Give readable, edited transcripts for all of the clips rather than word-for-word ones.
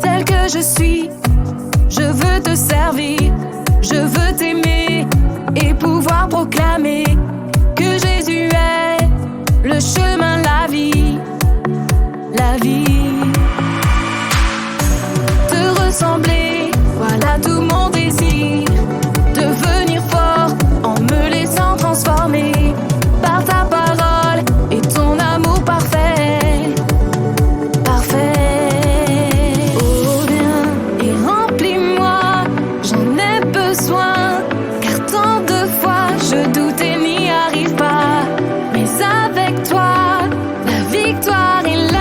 Tel que je suis, je veux te servir, je veux t'aimer et pouvoir proclamer que Jésus est le chemin, la vie, la vie. Te ressembler, voilà tout mon désir, devenir fort en me laissant transformer par ta parole et ton amour parfait, parfait. Oh viens et remplis-moi, j'en ai besoin, car tant de fois je doute et n'y arrive pas, mais avec toi, la victoire est là.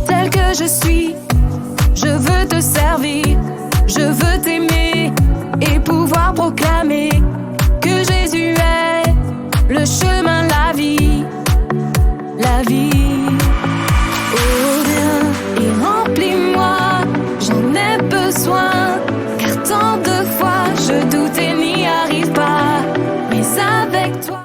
Tel que je suis, je veux te servir, je veux t'aimer et pouvoir proclamer que Jésus est le chemin, la vie, la vie. Oh viens et remplis-moi, j'en ai besoin, car tant de fois je doute et n'y arrive pas, mais avec toi.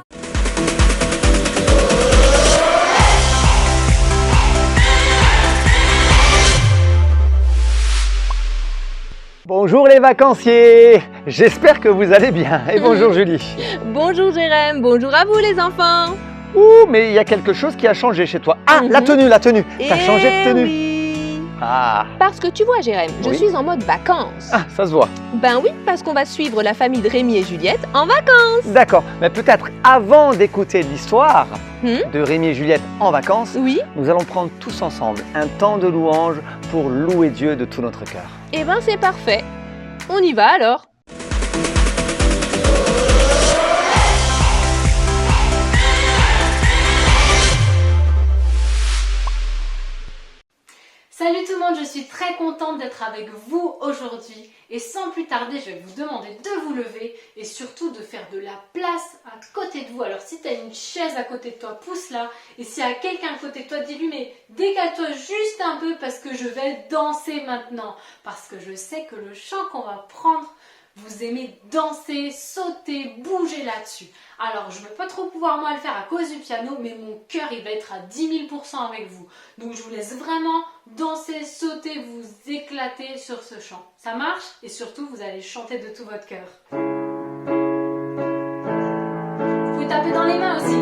Bonjour les vacanciers, j'espère que vous allez bien. Et bonjour Julie. Bonjour Jérém, bonjour à vous les enfants. Ouh, mais il y a quelque chose qui a changé chez toi. Ah, la tenue. T'as changé de tenue. Oui. Ah, Parce que tu vois Jérém, je Oui. suis en mode vacances. ah, ça se voit. Ben oui, parce qu'on va suivre la famille de Rémi et Juliette en vacances. D'accord, mais peut-être avant d'écouter l'histoire Hmm? de Rémi et Juliette en vacances, Oui, nous allons prendre tous ensemble un temps de louange pour louer Dieu de tout notre cœur. et ben c'est parfait. On y va alors. Salut tout le monde, je suis très contente d'être avec vous aujourd'hui et sans plus tarder je vais vous demander de vous lever et surtout de faire de la place à côté de vous. Alors si tu as une chaise à côté de toi, pousse-la, et s'il y a quelqu'un à côté de toi, dis-lui mais décale-toi juste un peu parce que je vais danser maintenant, parce que je sais que le chant qu'on va prendre, vous aimez danser, sauter, bouger là-dessus. Alors, je ne vais pas trop pouvoir moi le faire à cause du piano, mais mon cœur, il va être à 10 000% avec vous. Donc, je vous laisse vraiment danser, sauter, vous éclater sur ce chant. Ça marche? Et surtout, vous allez chanter de tout votre cœur. Vous pouvez taper dans les mains aussi.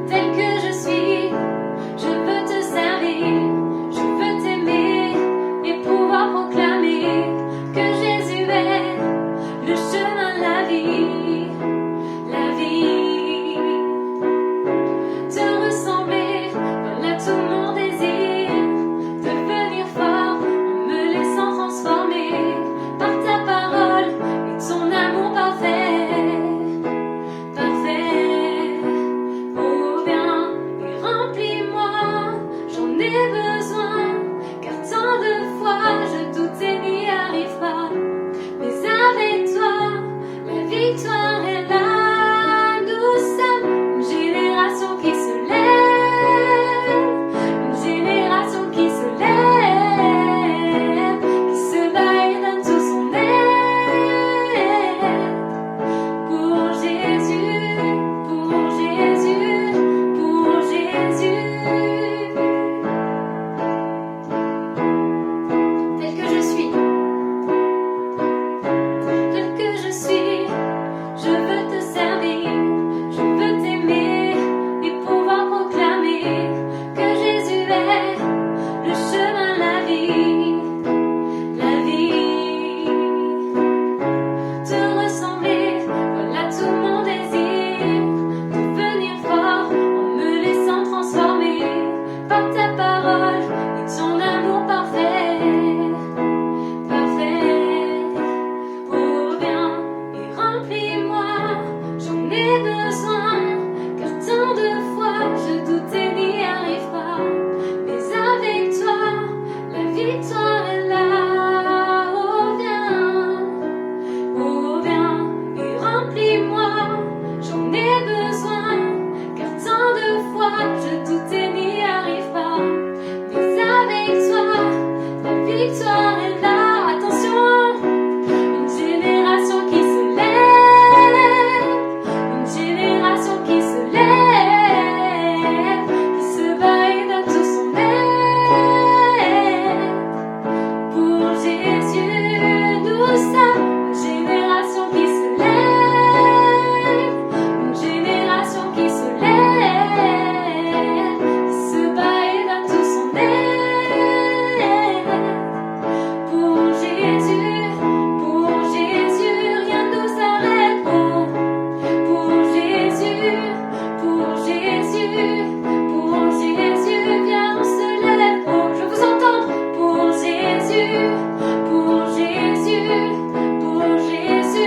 Tel que je suis, je veux te servir, je veux t'aimer et pouvoir proclamer que Jésus est le chemin, la vie, la vie. Te ressembler, voilà tout mon désir, devenir fort en me laissant transformer par ta parole et ton amour parfait, parfait. Oh viens et remplis-moi, j'en ai besoin, car tant de fois je doute et n'y arrive pas, mais avec toi, la victoire est là. Nous sommes une génération qui se lève, une génération qui se lève, qui se bat et donne tout son être pour Jésus, pour Jésus, pour Jésus. Tel que je suis, tel que je suis, je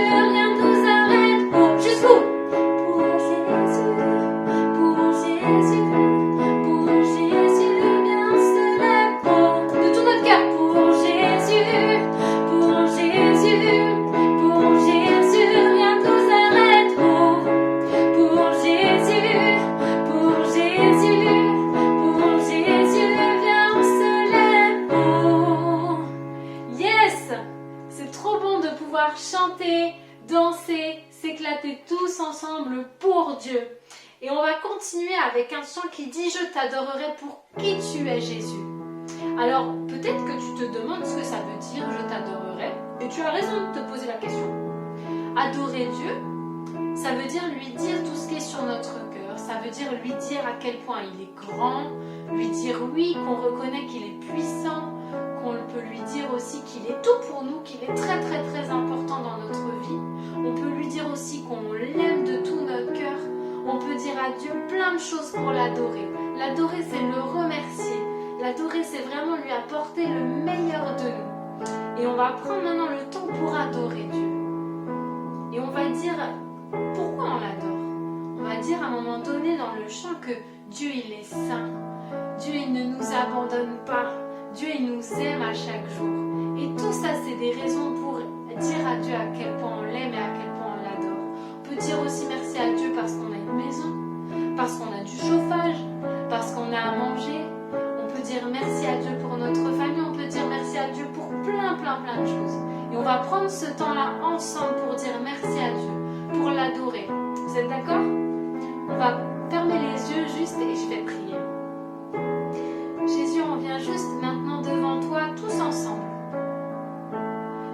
rien ne nous arrête. Oh, jusqu'où? Pour Jésus, viens se lève. Oh, de tout notre cœur. Pour Jésus, rien ne nous arrête. Oh, pour Jésus, viens se lève. Oh, yes! C'est trop bon de pouvoir chanter, danser, s'éclater tous ensemble pour Dieu. Et on va continuer avec un chant qui dit « Je t'adorerai pour qui tu es Jésus ». Alors peut-être que tu te demandes ce que ça veut dire « Je t'adorerai » et tu as raison de te poser la question. Adorer Dieu, ça veut dire lui dire tout ce qui est sur notre cœur. Ça veut dire lui dire à quel point il est grand, lui dire oui, qu'on reconnaît qu'il est puissant, qu'on peut lui dire aussi qu'il est tout pour nous, qu'il est très très très important dans notre vie. On peut lui dire aussi qu'on l'aime de tout notre cœur. On peut dire à Dieu plein de choses pour l'adorer. L'adorer, c'est le remercier. L'adorer, c'est vraiment lui apporter le meilleur de nous. Et on va prendre maintenant le temps pour adorer Dieu. Et on va dire pourquoi on l'adore. On va dire à un moment donné dans le chant que Dieu, il est saint. Dieu, il ne nous abandonne pas. Dieu, il nous aime à chaque jour. Et tout ça, c'est des raisons pour dire à Dieu à quel point on l'aime et à quel point on l'adore. On peut dire aussi merci à Dieu parce qu'on a une maison, parce qu'on a du chauffage, parce qu'on a à manger. On peut dire merci à Dieu pour notre famille. On peut dire merci à Dieu pour plein de choses. Et on va prendre ce temps-là ensemble pour dire merci à Dieu, pour l'adorer. Vous êtes d'accord? On va fermer les yeux juste et je vais prier. Jésus, on vient juste maintenant devant toi tous ensemble.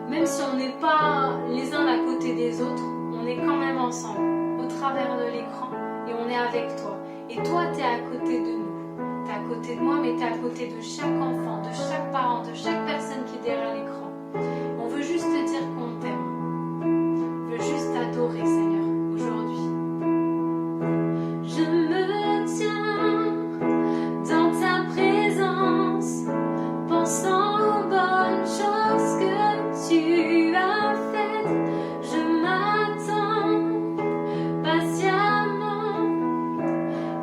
Même si on n'est pas les uns à côté des autres, on est quand même ensemble, au travers de l'écran, et on est avec toi. Et toi, tu es à côté de nous. Tu es à côté de moi, mais tu es à côté de chaque enfant, de chaque parent, de chaque personne qui est derrière l'écran. On veut juste te dire qu'on t'aime. On veut juste t'adorer, Seigneur, aujourd'hui. Je me tiens dans ta présence, pensant aux bonnes choses que tu as faites. Je m'attends patiemment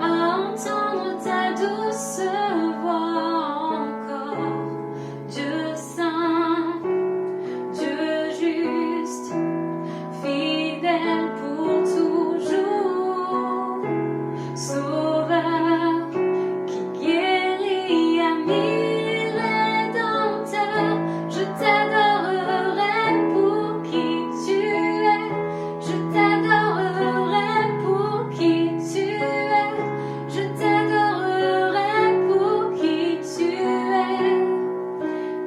à entendre ta douce voix encore. Dieu saint, Dieu juste, fidèle pour toujours, Sauveur qui guérit, ami rédempteur. Je t'adorerai pour qui tu es. Je t'adorerai pour qui tu es. Je t'adorerai pour qui tu es.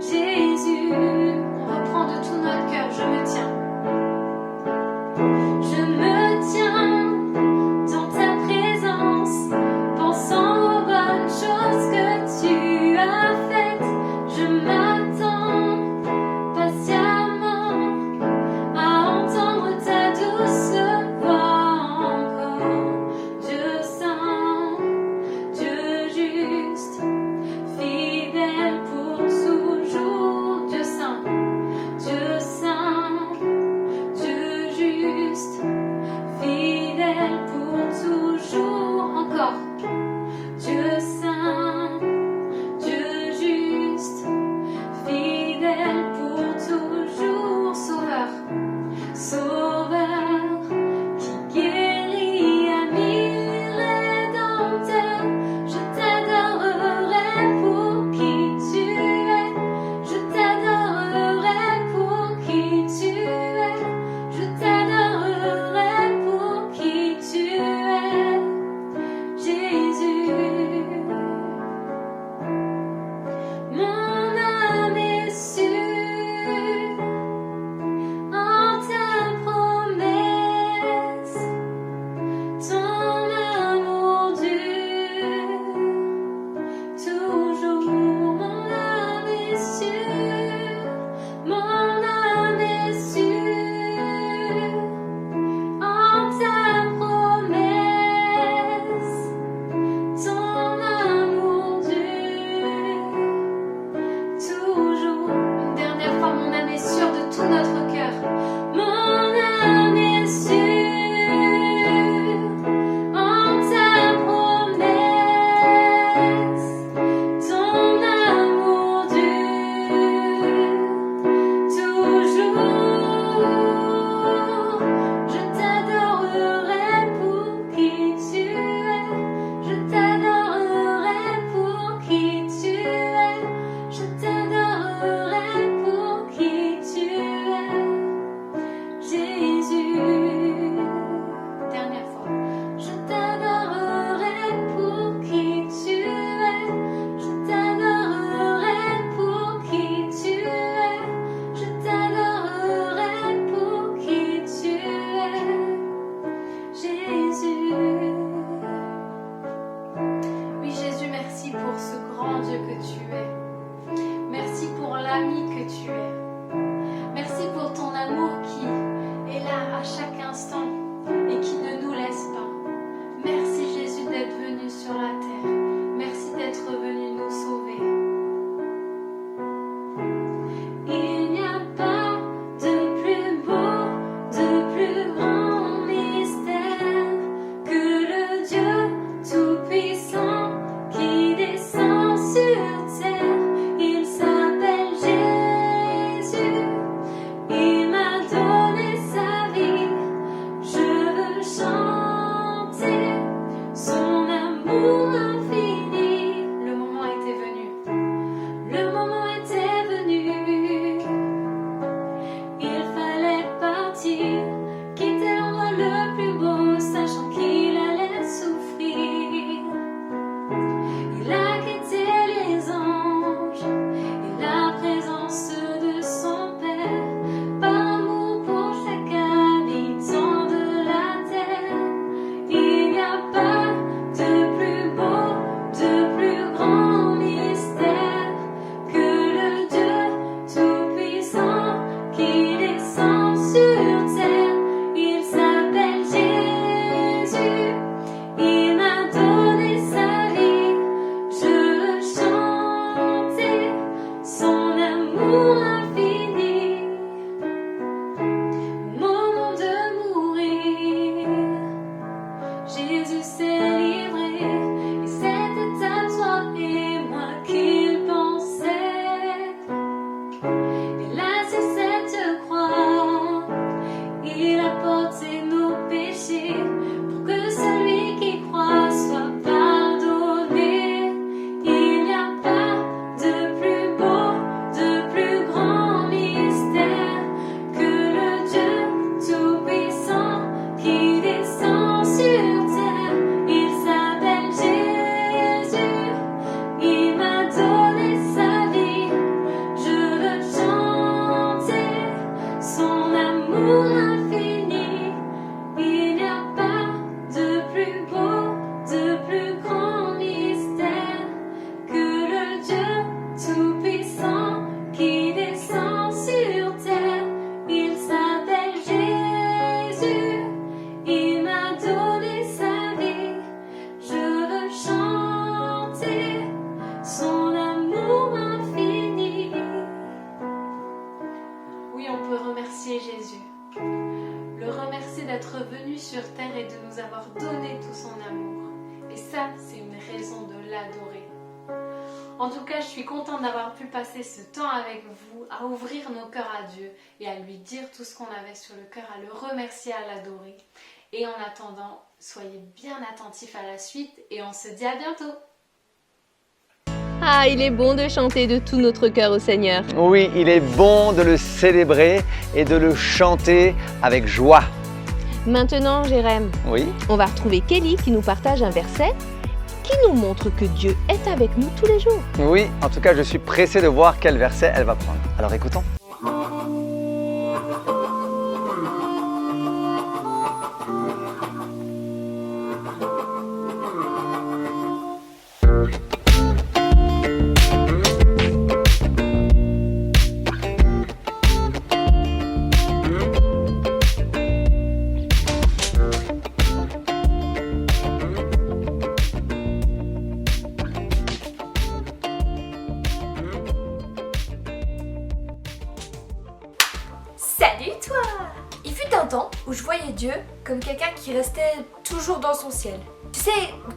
Jésus, on reprend de tout notre cœur. Je me tiens. Je me tiens dans ta présence, pensant aux bonnes choses que tu as faites. Je m'attends patiemment à entendre ta douce voix encore. Dieu saint, Dieu juste, fidèle pour toujours. Dieu saint, Dieu saint, Dieu juste, fidèle pour toujours. Encore. Dieu saint, Dieu juste, fidèle pour toujours. Sauveur, Sauveur qui guérit, ami rédempteur. Je t'adorerai pour qui tu es. Je t'adorerai pour qui tu es. Je t'adorerai d'être venu sur terre et de nous avoir donné tout son amour. Et ça, c'est une raison de l'adorer. En tout cas, je suis contente d'avoir pu passer ce temps avec vous, à ouvrir nos cœurs à Dieu et à lui dire tout ce qu'on avait sur le cœur, à le remercier, à l'adorer. Et en attendant, soyez bien attentifs à la suite et on se dit à bientôt. Ah, il est bon de chanter de tout notre cœur au Seigneur. Oui, il est bon de le célébrer et de le chanter avec joie. Maintenant, Jérém, Oui. on va retrouver Kelly qui nous partage un verset qui nous montre que Dieu est avec nous tous les jours. Oui, en tout cas, je suis pressé de voir quel verset elle va prendre. Alors écoutons. Salut toi! Il fut un temps où je voyais Dieu comme quelqu'un qui restait toujours dans son ciel. Tu sais,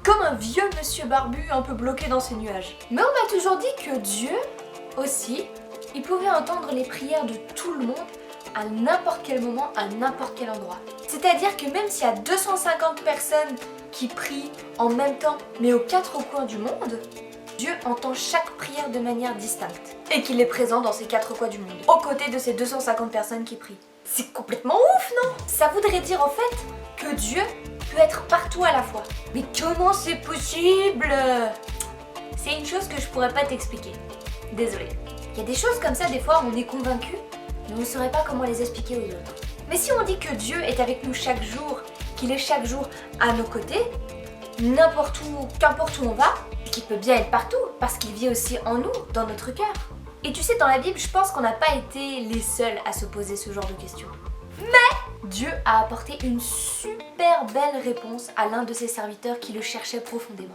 comme un vieux monsieur barbu un peu bloqué dans ses nuages. Mais on m'a toujours dit que Dieu, aussi, il pouvait entendre les prières de tout le monde à n'importe quel moment, à n'importe quel endroit. C'est-à-dire que même s'il y a 250 personnes qui prient en même temps, mais aux quatre coins du monde, Dieu entend chaque prière de manière distincte et qu'il est présent dans ces quatre coins du monde, aux côtés de ces 250 personnes qui prient. C'est complètement ouf, non? Ça voudrait dire en fait que Dieu peut être partout à la fois. Mais comment c'est possible? C'est une chose que je pourrais pas t'expliquer. Désolée. Il y a des choses comme ça, des fois on est convaincu, mais on ne saurait pas comment les expliquer aux autres. Mais si on dit que Dieu est avec nous chaque jour, qu'il est chaque jour à nos côtés, n'importe où, qu'importe où on va, qu'il peut bien être partout, parce qu'il vit aussi en nous, dans notre cœur. Et tu sais, dans la Bible, je pense qu'on n'a pas été les seuls à se poser ce genre de questions. Mais Dieu a apporté une super belle réponse à l'un de ses serviteurs qui le cherchait profondément.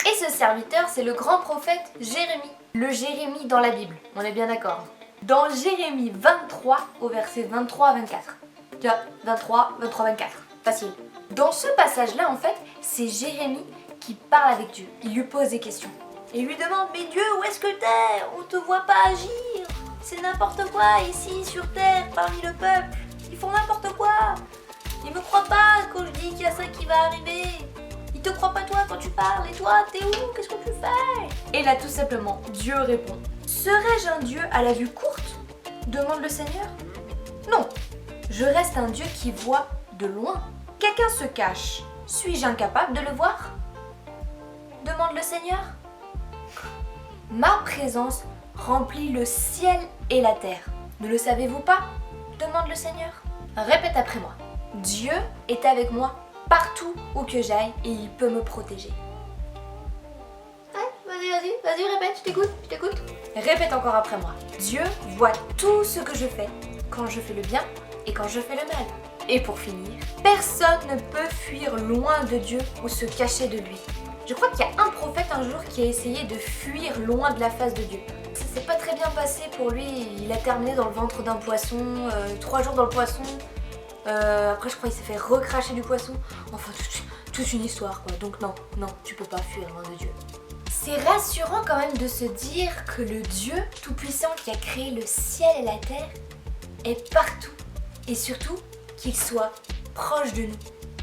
Et ce serviteur, c'est le grand prophète Jérémie. Le Jérémie dans la Bible, on est bien d'accord. Dans Jérémie 23, au verset 23 à 24. Tu vois, 23, 24, facile. Dans ce passage-là, en fait, c'est Jérémie qui parle avec Dieu. Il lui pose des questions. Et il lui demande, mais Dieu, où est-ce que t'es? On te voit pas agir. C'est n'importe quoi ici, sur terre, parmi le peuple. Ils font n'importe quoi. Ils me croient pas quand je dis qu'il y a ça qui va arriver. Ils te croient pas toi quand tu parles. Et toi, t'es où? Qu'est-ce que tu fais? Et là, tout simplement, Dieu répond. Serais-je un Dieu à la vue courte? Demande le Seigneur. Non, je reste un Dieu qui voit de loin. Quelqu'un se cache. Suis-je incapable de le voir? Demande le Seigneur. Ma présence remplit le ciel et la terre. Ne le savez-vous pas? Demande le Seigneur. Répète après moi. Dieu est avec moi partout où que j'aille et il peut me protéger. Ouais, vas-y, répète, je t'écoute. Répète encore après moi. Dieu voit tout ce que je fais, quand je fais le bien et quand je fais le mal. Et pour finir, personne ne peut fuir loin de Dieu ou se cacher de lui. Je crois qu'il y a un prophète un jour qui a essayé de fuir loin de la face de Dieu. Ça s'est pas très bien passé pour lui, il a terminé dans le ventre d'un poisson, 3 jours dans le poisson. Après je crois qu'il s'est fait recracher du poisson. Enfin toute une histoire quoi. Donc non, tu peux pas fuir loin de Dieu. C'est rassurant quand même de se dire que le Dieu tout-puissant qui a créé le ciel et la terre est partout. Et surtout qu'il soit proche de nous.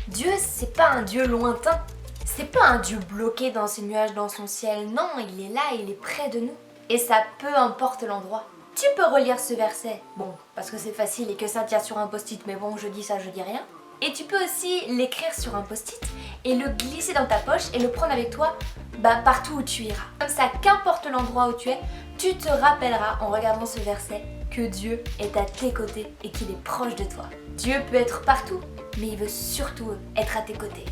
Dieu, c'est pas un Dieu lointain. C'est pas un Dieu bloqué dans ses nuages, dans son ciel. Non, il est là, il est près de nous. Et ça peu importe l'endroit. Tu peux relire ce verset. Bon, parce que c'est facile et que ça tient sur un post-it. Mais bon, je dis ça, je dis rien. Et tu peux aussi l'écrire sur un post-it et le glisser dans ta poche et le prendre avec toi partout où tu iras. Comme ça, qu'importe l'endroit où tu es, tu te rappelleras en regardant ce verset que Dieu est à tes côtés et qu'il est proche de toi. Dieu peut être partout, mais il veut surtout être à tes côtés.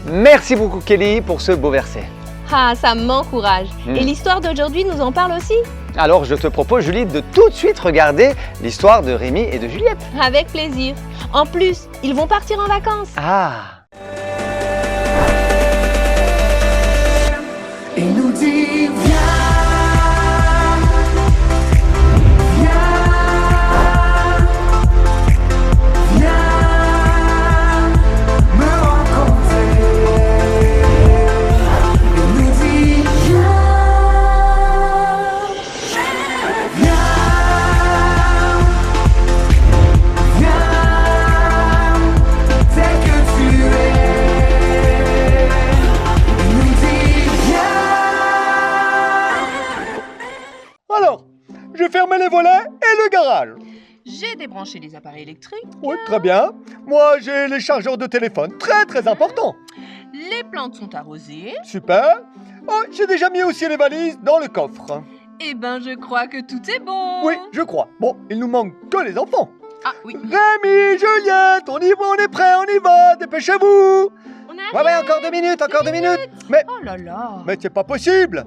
Merci beaucoup Kelly pour ce beau verset. Ah, ça m'encourage. Et l'histoire d'aujourd'hui nous en parle aussi? Alors je te propose Julie de tout de suite regarder l'histoire de Rémi et de Juliette. Avec plaisir. En plus, ils vont partir en vacances. Ah! Et nous dit viens, viens, j'ai débranché les appareils électriques. Oui, très bien. Moi, j'ai les chargeurs de téléphone. Très, très important. Les plantes sont arrosées. Super. Oh, j'ai déjà mis aussi les valises dans le coffre. Eh ben, je crois que tout est bon. Oui, je crois. Bon, il nous manque que les enfants. Ah oui. Rémi, Juliette, on y va, on est prêts, on y va. Dépêchez-vous. On arrive. Ouais, encore 2 minutes, encore 2 minutes. Mais Oh là là. c'est pas possible.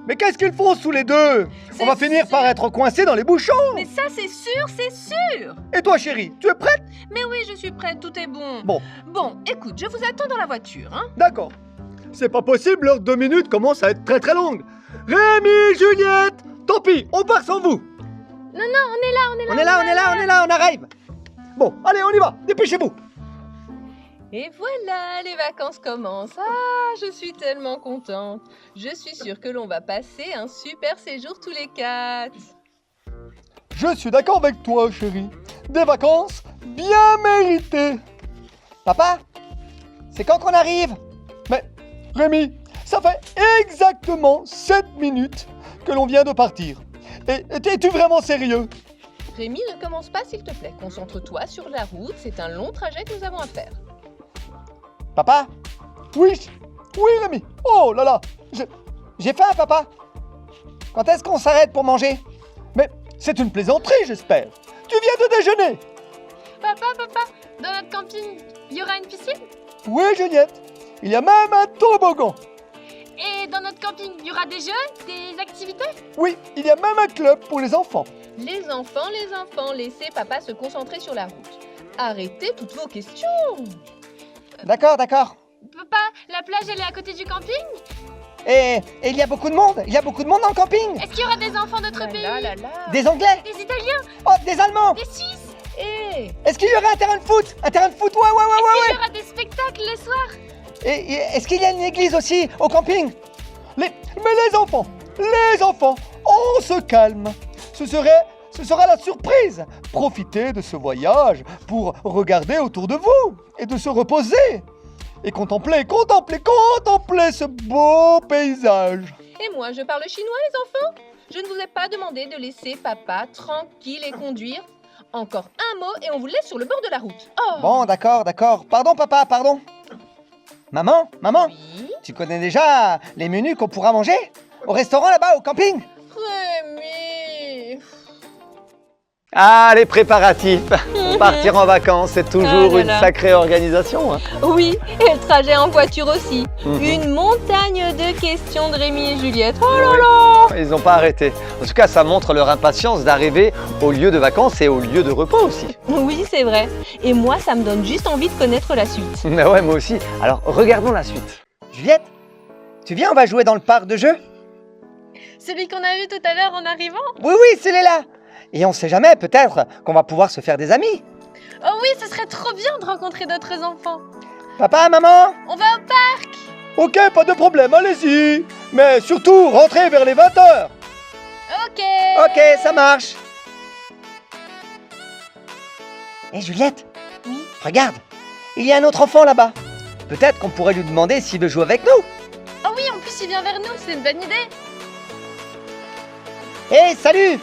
Mais qu'est-ce qu'ils font sous les deux? On va finir par être coincés dans les bouchons. Mais ça, c'est sûr, c'est sûr. Et toi, chérie, tu es prête? Mais oui, je suis prête, tout est bon. Bon. Bon, écoute, je vous attends dans la voiture, hein. D'accord. C'est pas possible, leurs 2 minutes commencent à être très très longues. Rémi, Juliette, tant pis, on part sans vous. Non, on est là. On arrive. Bon, allez, on y va, dépêchez-vous. Et voilà, les vacances commencent. Ah, je suis tellement contente. Je suis sûre que l'on va passer un super séjour tous les 4. Je suis d'accord avec toi, chérie. Des vacances bien méritées. Papa, c'est quand qu'on arrive? Mais, Rémi, ça fait exactement 7 minutes que l'on vient de partir. Et es-tu vraiment sérieux? Rémi, ne commence pas s'il te plaît. Concentre-toi sur la route, c'est un long trajet que nous avons à faire. Papa? Oui, Rémi. Oh là là, j'ai faim, papa. Quand est-ce qu'on s'arrête pour manger? Mais c'est une plaisanterie, j'espère. Tu viens de déjeuner. Papa, dans notre camping, il y aura une piscine? Oui, Juliette. Il y a même un toboggan. Et dans notre camping, il y aura des jeux, des activités? Oui, il y a même un club pour les enfants. Les enfants, laissez papa se concentrer sur la route. Arrêtez toutes vos questions. D'accord. Papa, la plage, elle est à côté du camping? Et il y a beaucoup de monde. Il y a beaucoup de monde dans le camping. Est-ce qu'il y aura des enfants d'autres pays? Là. Des Anglais. Des Italiens? Oh, des Allemands. Des Suisses? Eh, Est-ce qu'il y aura un terrain de foot? Un terrain de foot, ouais. Il y aura des spectacles le soir? Et est-ce qu'il y a une église aussi au camping? Mais les enfants, on se calme. Ce sera la surprise. Profitez de ce voyage pour regarder autour de vous et de se reposer. Et contempler ce beau paysage. et moi, je parle chinois, les enfants? Je ne vous ai pas demandé de laisser papa tranquille et conduire. Encore un mot et on vous laisse sur le bord de la route. Oh. Bon, d'accord. Pardon, papa, pardon. Maman, Oui. tu connais déjà les menus qu'on pourra manger au restaurant là-bas, au camping? Rémi. Ah, les préparatifs pour partir en vacances, c'est toujours Ah là une là. sacrée organisation. Hein. Oui, et le trajet en voiture aussi. Mhm. Une montagne de questions de Rémi et Juliette. Oh là là. Ils n'ont pas arrêté. En tout cas, ça montre leur impatience d'arriver au lieu de vacances et au lieu de repos aussi. Oui, c'est vrai. Et moi, ça me donne juste envie de connaître la suite. Mais ouais, moi aussi. Alors, regardons la suite. Juliette, tu viens, on va jouer dans le parc de jeux? Celui qu'on a vu tout à l'heure en arrivant? Oui, celui-là. Et on sait jamais, peut-être qu'on va pouvoir se faire des amis. Oh oui, ce serait trop bien de rencontrer d'autres enfants. Papa, maman? On va au parc? Ok, pas de problème, allez-y. Mais surtout, rentrez vers les 20h. Ok. Ok, ça marche. Hé Juliette? Oui. Regarde, il y a un autre enfant là-bas. Peut-être qu'on pourrait lui demander s'il veut jouer avec nous. Oh oui, en plus il vient vers nous, c'est une bonne idée. Hé, salut!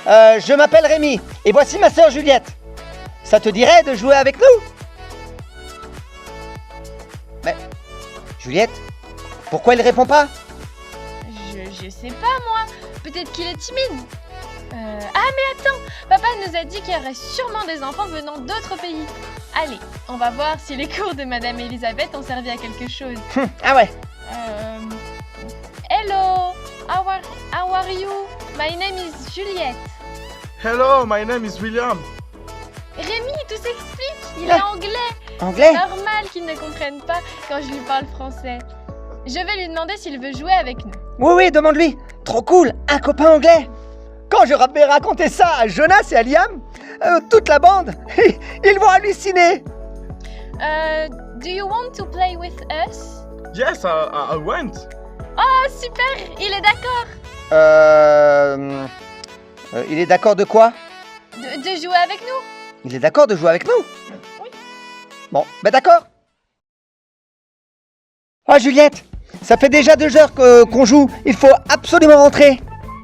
Je m'appelle Rémi et voici ma sœur Juliette. Ça te dirait de jouer avec nous? Mais, Juliette, pourquoi il répond pas? Je sais pas moi, peut-être qu'il est timide. Ah mais attends, papa nous a dit qu'il y aurait sûrement des enfants venant d'autres pays. Allez, on va voir si les cours de Madame Elisabeth ont servi à quelque chose. Ah ouais. Hello, how are you? My name is Juliette. Hello, my name is William. Rémi, tout s'explique, il est Ah. anglais. Anglais? Normal qu'il ne comprenne pas quand je lui parle français. Je vais lui demander s'il veut jouer avec nous. Oui, demande-lui. Trop cool, un copain anglais. Quand je vais raconter ça à Jonas et à Liam, toute la bande, ils vont halluciner. Do you want to play with us? Yes, I went. Oh super, il est d'accord Il est d'accord de quoi? de jouer avec nous. Il est d'accord de jouer avec nous? Oui. Bon, ben d'accord. Ah Juliette, ça fait déjà 2 heures qu'on joue. Il faut absolument rentrer.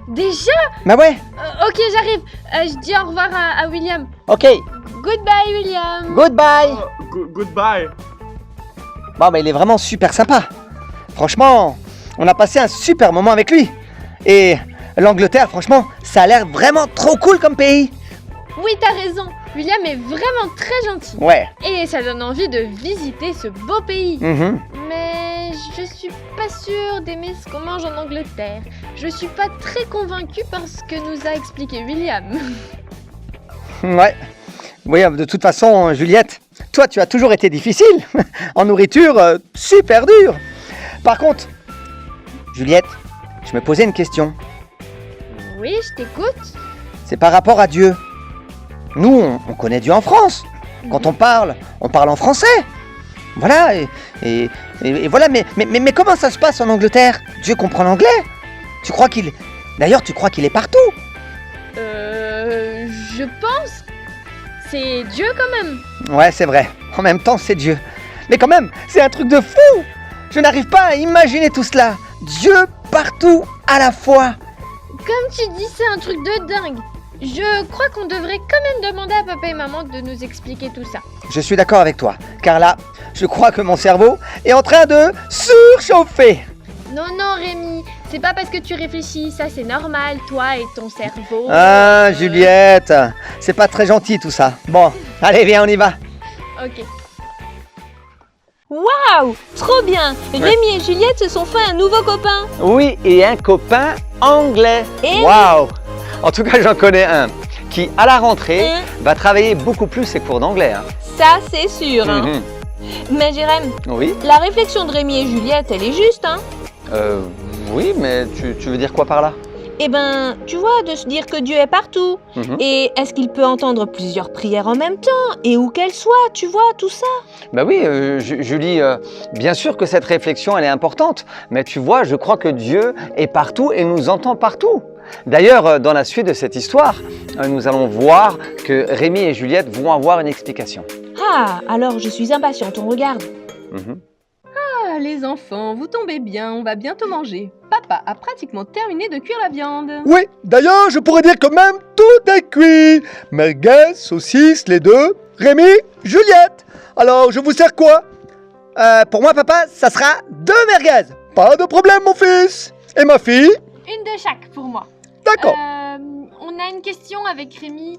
Déjà? Bah ouais. Ok, j'arrive. Je dis au revoir à William. Ok, Goodbye, William. goodbye. Goodbye. Bon, bah il est vraiment super sympa. Franchement, on a passé un super moment avec lui. Et l'Angleterre, franchement, ça a l'air vraiment trop cool comme pays. Oui, t'as raison. William est vraiment très gentil. Ouais. Et ça donne envie de visiter ce beau pays. Mhm. Mais je suis pas sûre d'aimer ce qu'on mange en Angleterre. Je suis pas très convaincue par ce que nous a expliqué William. Ouais. Oui, de toute façon, Juliette, toi, tu as toujours été difficile. En nourriture, super dur. Par contre, Juliette, je me posais une question. Oui, je t'écoute. C'est par rapport à Dieu. Nous, on connaît Dieu en France. Quand on parle en français. Voilà, et voilà, mais comment ça se passe en Angleterre? Dieu comprend l'anglais? D'ailleurs, tu crois qu'il est partout? Je pense. C'est Dieu quand même. Ouais, c'est vrai. En même temps, c'est Dieu. Mais quand même, c'est un truc de fou. Je n'arrive pas à imaginer tout cela. Dieu partout à la fois. Comme tu dis, c'est un truc de dingue. Je crois qu'on devrait quand même demander à papa et maman de nous expliquer tout ça. Je suis d'accord avec toi, car là, je crois que mon cerveau est en train de surchauffer. Non, Rémi, c'est pas parce que tu réfléchis, ça c'est normal, toi et ton cerveau. Ah, Juliette, c'est pas très gentil tout ça. Bon, allez, viens, on y va. Ok. Waouh, trop bien. Rémi et Juliette se sont fait un nouveau copain. Oui, et un copain anglais. Et Waouh. En tout cas, j'en connais un qui, à la rentrée, va travailler beaucoup plus ses cours d'anglais. Hein. Ça, c'est sûr. Hein. Mhm. Mais Jérém, Oui. la réflexion de Rémi et Juliette, elle est juste, hein. Oui, mais tu veux dire quoi par là? Eh ben, tu vois, de se dire que Dieu est partout. Mhm. Et est-ce qu'il peut entendre plusieurs prières en même temps? Et où qu'elles soient, tu vois, tout ça. Bah oui, Julie, bien sûr que cette réflexion, elle est importante. Mais tu vois, je crois que Dieu est partout et nous entend partout. D'ailleurs, dans la suite de cette histoire, nous allons voir que Rémi et Juliette vont avoir une explication. Ah, alors je suis impatiente, on regarde. Mhm. Ah, les enfants, vous tombez bien, on va bientôt manger. Papa a pratiquement terminé de cuire la viande. Oui, d'ailleurs, je pourrais dire que même tout est cuit. Merguez, saucisses, les deux. Rémi, Juliette. Alors, je vous sers quoi? Pour moi, papa, ça sera 2 merguez. Pas de problème, mon fils. Et ma fille? Une de chaque pour moi. D'accord. On a une question avec Rémi,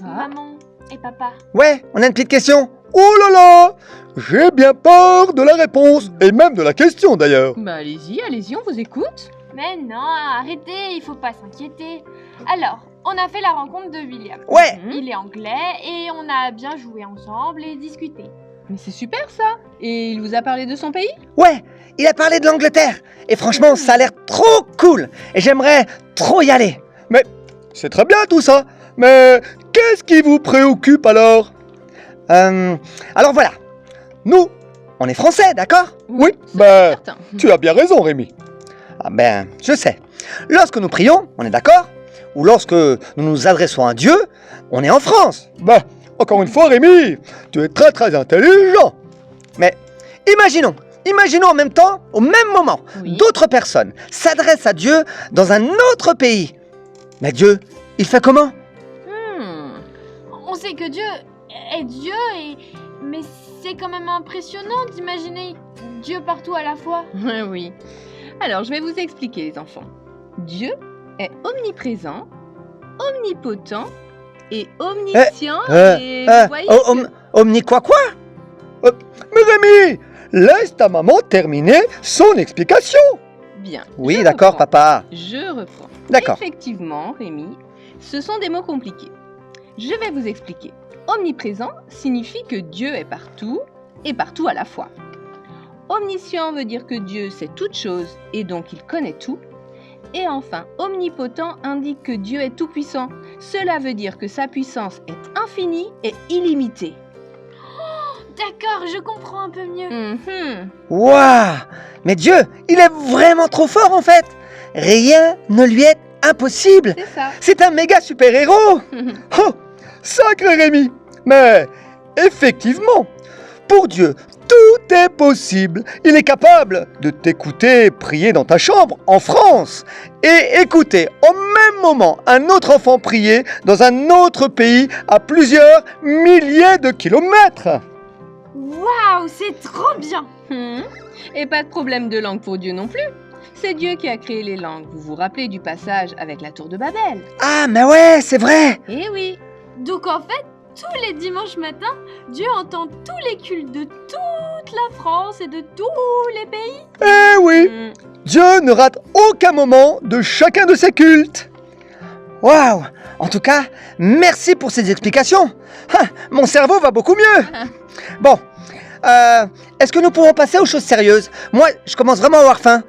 maman et papa. Ouais, on a une petite question. Oh là là, j'ai bien peur de la réponse, et même de la question d'ailleurs. Bah allez-y, on vous écoute. Mais non, arrêtez, il faut pas s'inquiéter. Alors, on a fait la rencontre de William. Ouais. Il est anglais et on a bien joué ensemble et discuté. Mais c'est super ça. Et il vous a parlé de son pays? Ouais, il a parlé de l'Angleterre, et franchement, ça a l'air trop cool, et j'aimerais trop y aller. Mais c'est très bien tout ça, mais qu'est-ce qui vous préoccupe alors? Alors voilà, nous, on est français, d'accord? Oui, ben, Certain. tu as bien raison, Rémi. Ah ben, je sais. Lorsque nous prions, on est d'accord? Ou lorsque nous nous adressons à Dieu, on est en France. Ben, encore une fois, Rémi, tu es très très intelligent. Mais imaginons en même temps, au même moment, Oui. d'autres personnes s'adressent à Dieu dans un autre pays. Mais Dieu, il fait comment? On sait que Dieu est Dieu, mais c'est quand même impressionnant d'imaginer Dieu partout à la fois. Oui. Alors, je vais vous expliquer, les enfants. Dieu est omniprésent, omnipotent et omniscient. Et vous voyez que- Omni quoi? Mais Rémi, laisse ta maman terminer son explication. Bien. Oui, je d'accord, reprends. papa. Je reprends. D'accord. Effectivement, Rémi, ce sont des mots compliqués. Je vais vous expliquer. Omniprésent signifie que Dieu est partout et partout à la fois. Omniscient veut dire que Dieu sait toutes choses et donc il connaît tout. Et enfin, omnipotent indique que Dieu est tout-puissant. Cela veut dire que sa puissance est infinie et illimitée. D'accord, je comprends un peu mieux. Waouh! Mais Dieu, il est vraiment trop fort en fait. Rien ne lui est impossible. C'est ça. C'est un méga super-héros. Oh, sacré Rémi. Mais effectivement, pour Dieu, tout est possible. Il est capable de t'écouter prier dans ta chambre en France et écouter au même moment un autre enfant prier dans un autre pays à plusieurs milliers de kilomètres. Waouh, c'est trop bien! Et pas de problème de langue pour Dieu non plus. C'est Dieu qui a créé les langues. Vous vous rappelez du passage avec la tour de Babel? Ah, mais ouais, c'est vrai. Eh oui. Donc en fait, tous les dimanches matins, Dieu entend tous les cultes de toute la France et de tous les pays. Eh oui, Dieu ne rate aucun moment de chacun de ses cultes. Waouh! En tout cas, merci pour ces explications. Mon cerveau va beaucoup mieux. Bon, est-ce que nous pouvons passer aux choses sérieuses? Moi, je commence vraiment à avoir faim.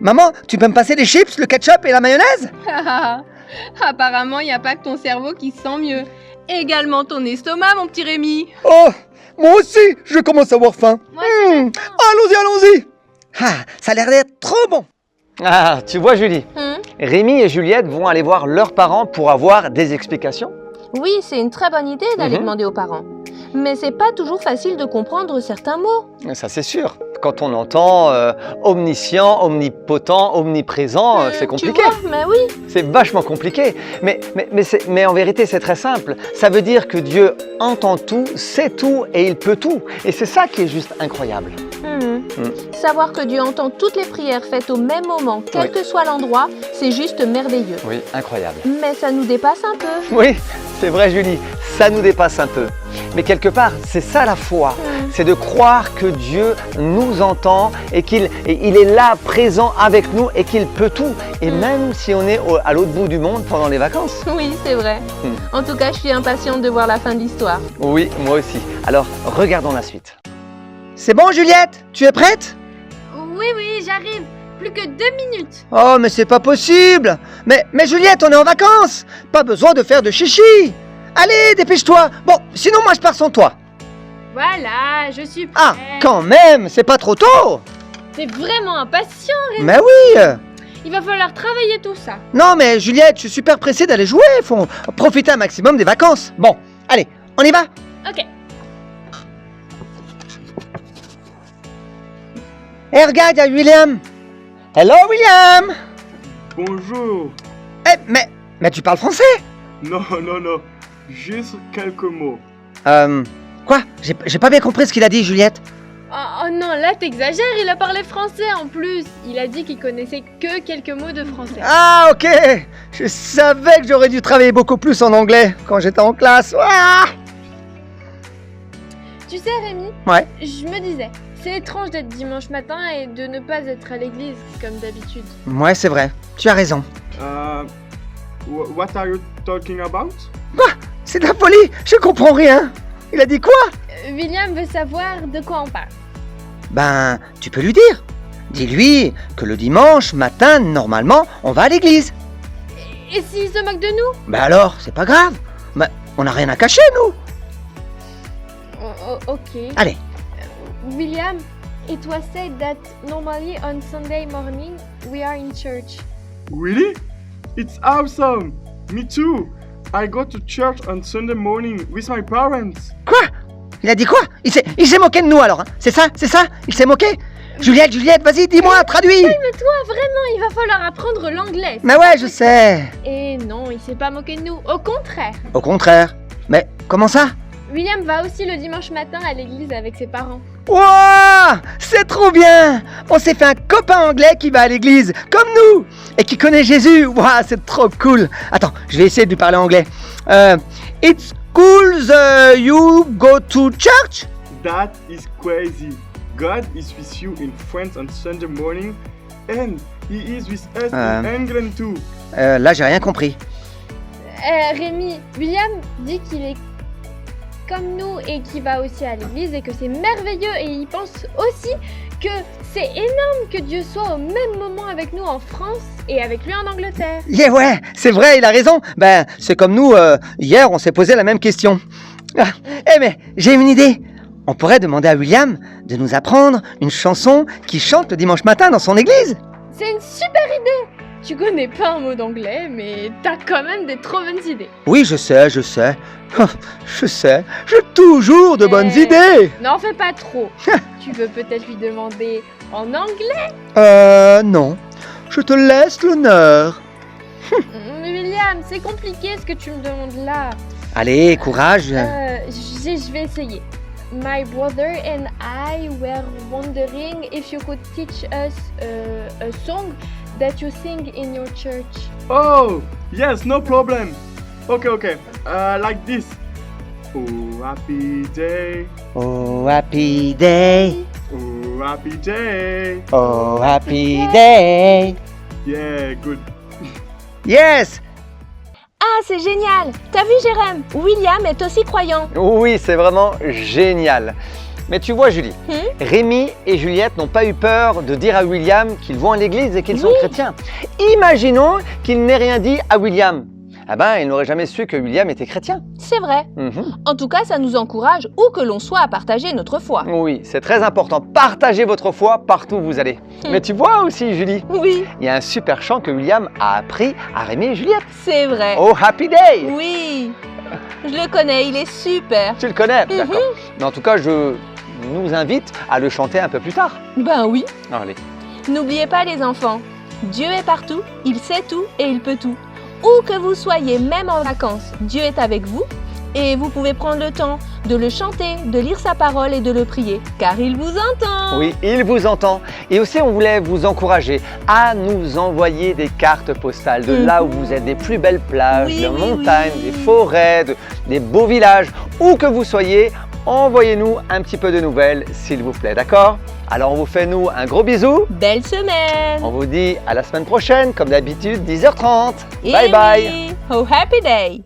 Maman, tu peux me passer les chips, le ketchup et la mayonnaise? Apparemment, il n'y a pas que ton cerveau qui se sent mieux. Également ton estomac, mon petit Rémi. Oh, moi aussi, je commence à avoir faim. Moi aussi, j'ai faim. Allons-y. Ça a l'air d'être trop bon. Ah, tu vois Julie, Rémi et Juliette vont aller voir leurs parents pour avoir des explications. Oui, c'est une très bonne idée d'aller demander aux parents. Mais c'est pas toujours facile de comprendre certains mots. Ça c'est sûr. Quand on entend omniscient, omnipotent, omniprésent, c'est compliqué. Tu vois, mais oui. C'est vachement compliqué. Mais en vérité, c'est très simple. Ça veut dire que Dieu entend tout, sait tout et il peut tout. Et c'est ça qui est juste incroyable. Savoir que Dieu entend toutes les prières faites au même moment, quel que soit l'endroit, c'est juste merveilleux. Oui, incroyable. Mais ça nous dépasse un peu. Oui, c'est vrai Julie, ça nous dépasse un peu. Mais quelque part, c'est ça la foi. C'est de croire que Dieu nous entend et qu'il est là, présent avec nous et qu'il peut tout. Et même si on est à l'autre bout du monde pendant les vacances. Oui, c'est vrai. En tout cas, je suis impatiente de voir la fin de l'histoire. Oui, moi aussi. Alors, regardons la suite. C'est bon, Juliette? Tu es prête? Oui, j'arrive. Plus que 2 minutes. Oh, mais c'est pas possible. Mais Juliette, on est en vacances. Pas besoin de faire de chichi. Allez, dépêche-toi. Bon, sinon moi je pars sans toi. Voilà, je suis prête. Ah, quand même, c'est pas trop tôt. T'es vraiment impatient, Rémi. Mais oui. Il va falloir travailler tout ça. Non, mais Juliette, je suis super pressée d'aller jouer. Faut profiter un maximum des vacances. Bon, allez, on y va? Ok. Eh, regarde, il y a William. Hello, William. Bonjour. Eh, mais tu parles français? Non. Juste quelques mots. Quoi? J'ai pas bien compris ce qu'il a dit, Juliette. Oh non, là t'exagères, il a parlé français en plus. Il a dit qu'il connaissait que quelques mots de français. Ah, ok. Je savais que j'aurais dû travailler beaucoup plus en anglais quand j'étais en classe. Ah. Tu sais Rémi, Ouais. je me disais, c'est étrange d'être dimanche matin et de ne pas être à l'église comme d'habitude. Ouais, c'est vrai. Tu as raison. What are you talking about? Quoi? C'est de la folie. Je comprends rien. Il a dit quoi? William veut savoir de quoi on parle. Ben, tu peux lui dire. Dis-lui que le dimanche matin, normalement, on va à l'église. Et s'il se moque de nous? Ben alors, c'est pas grave. Ben, on n'a rien à cacher, nous. Ok. Allez. William, it was said that normally on Sunday morning we are in church. Really? It's awesome! Me too! I go to church on Sunday morning with my parents. Quoi? Il a dit quoi? Il s'est moqué de nous alors, hein? C'est ça? Il s'est moqué? Juliette, vas-y, dis-moi, traduis! Calme-toi, vraiment, il va falloir apprendre l'anglais. Mais ouais, je sais. Et non, il s'est pas moqué de nous, au contraire. Au contraire. Mais comment ça? William va aussi le dimanche matin à l'église avec ses parents. Wouah! C'est trop bien! On s'est fait un copain anglais qui va à l'église, comme nous, et qui connaît Jésus. Wouah, c'est trop cool! Attends, je vais essayer de lui parler anglais. It's cool you go to church? That is crazy. God is with you in France on Sunday morning, and He is with us in England too. Là, j'ai rien compris. Rémi, William dit qu'il est comme nous et qu'il va aussi à l'église et que c'est merveilleux, et il pense aussi que c'est énorme que Dieu soit au même moment avec nous en France et avec lui en Angleterre. Yeah, ouais, c'est vrai, il a raison. Ben, c'est comme nous, hier, on s'est posé la même question. Mais j'ai une idée. On pourrait demander à William de nous apprendre une chanson qu'il chante le dimanche matin dans son église. C'est une super idée. Tu connais pas un mot d'anglais, mais t'as quand même des trop bonnes idées. Oui, je sais. Je sais. J'ai toujours de bonnes idées. N'en fais pas trop. Tu veux peut-être lui demander en anglais? Non. Je te laisse l'honneur. William, c'est compliqué ce que tu me demandes là. Allez, courage. Je vais essayer. My brother and I were wondering if you could teach us a song that you sing in your church. Oh, yes, no problem. Okay. Like this. Oh, happy day. Oh, happy day. Oh, happy day. Oh, happy day. Yeah, good. Yes. Ah, c'est génial! T'as vu, Jérém? William est aussi croyant. Oui, c'est vraiment génial. Mais tu vois, Julie, Rémi et Juliette n'ont pas eu peur de dire à William qu'ils vont à l'église et qu'ils sont chrétiens. Imaginons qu'ils n'aient rien dit à William. Ah ben, il n'aurait jamais su que William était chrétien. C'est vrai. En tout cas, ça nous encourage, où que l'on soit, à partager notre foi. Oui, c'est très important. Partagez votre foi partout où vous allez. Mais tu vois aussi, Julie, Oui, il y a un super chant que William a appris à Rémi et Juliette. c'est vrai. Oh, happy day! Oui, je le connais, il est super. Tu le connais? D'accord. Mais en tout cas, je nous invite à le chanter un peu plus tard. Ben oui. Allez. N'oubliez pas les enfants, Dieu est partout, il sait tout et il peut tout. Où que vous soyez, même en vacances, Dieu est avec vous et vous pouvez prendre le temps de le chanter, de lire sa parole et de le prier, car il vous entend. Oui, il vous entend. Et aussi, on voulait vous encourager à nous envoyer des cartes postales de là où vous êtes, des plus belles plages, Oui, des oui, montagnes, oui. des forêts, des beaux villages. Où que vous soyez, envoyez-nous un petit peu de nouvelles, s'il vous plaît, d'accord? Alors, on vous fait, nous, un gros bisou. Belle semaine. On vous dit à la semaine prochaine, comme d'habitude, 10h30. Et Bye bye. oui. Oh, happy day.